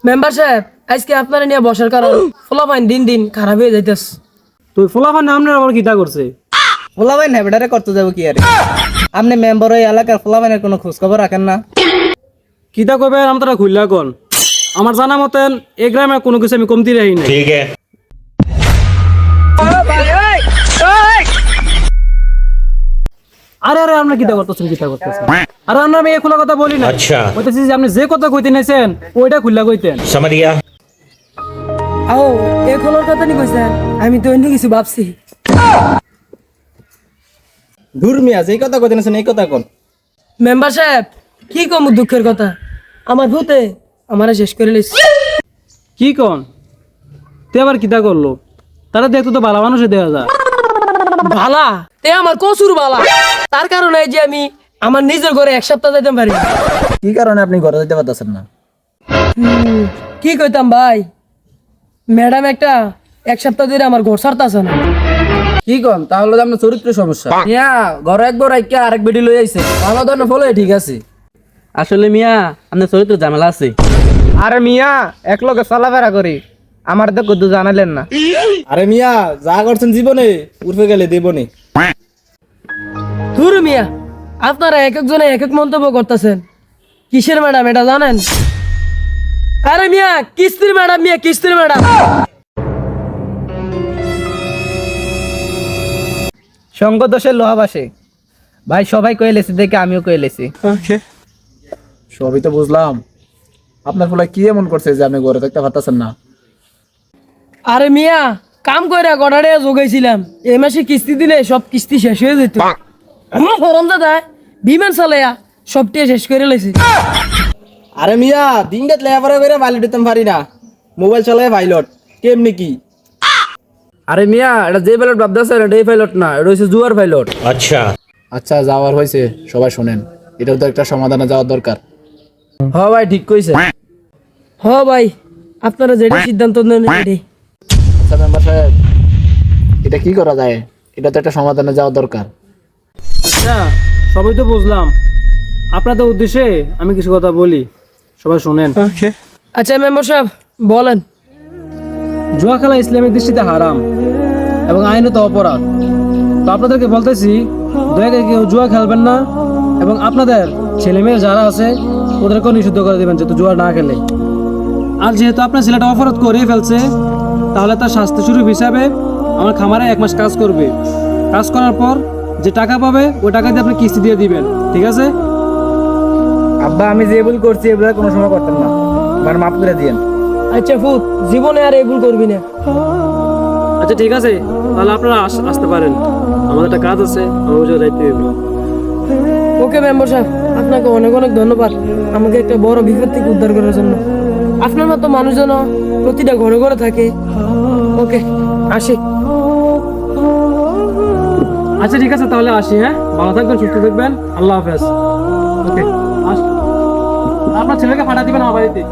Member সাহেব আজকে আপনারা নিয়ে বসার কারণ ফলাফাইন দিন দিন খারাপ হয়ে যাইতেছে। তুই ফলাফান আপনার আবার কিতা করছে? ফলাফাইন হ্যাবিটারে করতে যাবো কি আরে? আপনি মেম্বার ওই এলাকার ফলাফাইনের কোনো খোঁজ খবর রাখেন না? কিতা কবে আমরা খুললা কোন? আমার জানা মতেন এই গ্রামে কোনো কিছু আমি কমতি রাখি না। ठीक है। আরে আরে আমরা কিতা করতেছেন আরে আমরা আমি এই খোলা কথা বলি না। अच्छा বলতেছি যে আপনি যে কথা কইতে নেছেন ওইটা খুললা কইতেন। समझ गया। আও এই খোলার কথা নি কইছেন, আমি তো অন্য কিছু ভাবছি। দূর মিয়া যেই কথা কইতেন এই কথা কোন? মেম্বার সাহেব কি কম দুঃখের কথা, আমার ভূতে আমারে শেষ করে লইছে। কি কোন? তে আবার কিতা করলো? তারা দেখতো তো ভালো মানুষে দেওয়া যায়। বালা তে আমার কসুর বালা, তার কারণে যে আমি আমার নিজের ঘরে এক সপ্তাহ যাইতে পারি না। কি কারণে আপনি ঘরে যেতে পারতেছেন না? কি কইতাম ভাই, ম্যাডাম একটা এক সপ্তাহ ধরে আমার ঘর ছাড়তাছে না। কি কোন? তাহলে তো আপনার চরিত্র সমস্যা। মিয়া ঘরে একবার রাইকা আরেক বেডি লই আইছে, ভালো ধরনের ফলো ঠিক আছে। আসলে মিয়া আপনার চরিত্র ঝামেলা আছে। আরে মিয়া এক লগে চলাফেরা করি, আমার তো কদ্দু জানালেন না। আরে মিয়া যা করছেন জীবনে উঠে গেলে দেবনি। ধুর মিয়া, আপনারা এক একজনে এক এক মন্তব্য করতেছেন। কিসের ম্যাডাম এটা জানেন? আরে মিয়া কিস্তির ম্যাডাম, মিয়া কিস্তির ম্যাডাম। সঙ্গ দোষের লোহা বাসে ভাই, সবাই কয়ে লেছি দেখে আমিও কয়ে লেছি। সবই তো বুঝলাম, আপনার ফলে কি এমন করছে যে আপনি ঘরে থাকতে পারতেছেন না? আরে মিয়া কাম কইরা গড়াড়ে যোগাইছিলাম, এই মাসে কিস্তি দিলে সব কিস্তি শেষ হয়ে যেত। আমার ফরম দাদা বিমান চালাইয়া সবটি শেষ করে লাইছে। আরে মিয়া দিন রাত লেখাপড়া করে পাইলট দিতাম পারি না, মোবাইল চালায় পাইলট কেমনি কি? আরে মিয়া এটা যে পাইলট ভাবতেছে এটা এই পাইলট না, এটা হচ্ছে জুয়ার পাইলট। अच्छा আচ্ছা যাওয়ার হয়েছে, সবাই শোনেন, এটার তো একটা সমাধানে যাওয়ার দরকার। হ ভাই ঠিক কইছে। হ ভাই আপনারা যেটা সিদ্ধান্ত নেন এটাই। আচ্ছা মেম্বার সাহেব, এটা কি করা যায়? এটা তো একটা সমাধানে যাওয়ার দরকার। আচ্ছা সবই তো বুঝলাম, আপনাদের উদ্দেশ্যে আমি কিছু কথা বলি, সবাই শোনেন। আচ্ছা মেম্বার সাহেব বলেন। জুয়া খেলা ইসলামিক দৃষ্টিতে হারাম এবং আইনত অপরাধ। তো আপনাদেরকে বলতেছি দয়া করে কেউ জুয়া খেলবেন না এবং আপনাদের ছেলে মেয়ে যারা আছে ওদেরকেও নিষিদ্ধ করে দেবেন যাতে জুয়া না খেলে। আর যেহেতু আপনার ছেলেটা অপরাধ করে ফেলছে তাহলে তার শাস্তি স্বরূপ হিসাবে আমার খামারে 1 মাস কাজ করবে। কাজ করার পর যে টাকা পাবে ওই টাকা দিয়ে আপনি কিস্তি দিয়ে দিবেন, ঠিক আছে? আব্বা আমি যে ভুল করছি এগুলো কোনো সময় করতাম না, আমার মাফ করে দিয়েন। আচ্ছা ফুট জীবনে আর এই ভুল করবি না। আচ্ছা ঠিক আছে, তাহলে আপনারা আসতে পারেন, আমাদের একটা কাজ আছে, আমার ওই দায়িত্ব হবে। ওকে মেম্বার সাহেব আপনাকে অনেক অনেক ধন্যবাদ আমাকে একটা বড় বিপদ থেকে উদ্ধার করার জন্য। আপনার মতো মানুষ যেন প্রতিটা ঘরে ঘরে থাকে। ওকে আসি। আচ্ছা ঠিক আছে তাহলে আসি, হ্যাঁ ভালো থাকবেন, সুস্থ থাকবেন, আল্লাহ হাফেজ। ওকে আপনার ছেলেকে পাঠা দিবেন আমার বাড়িতে।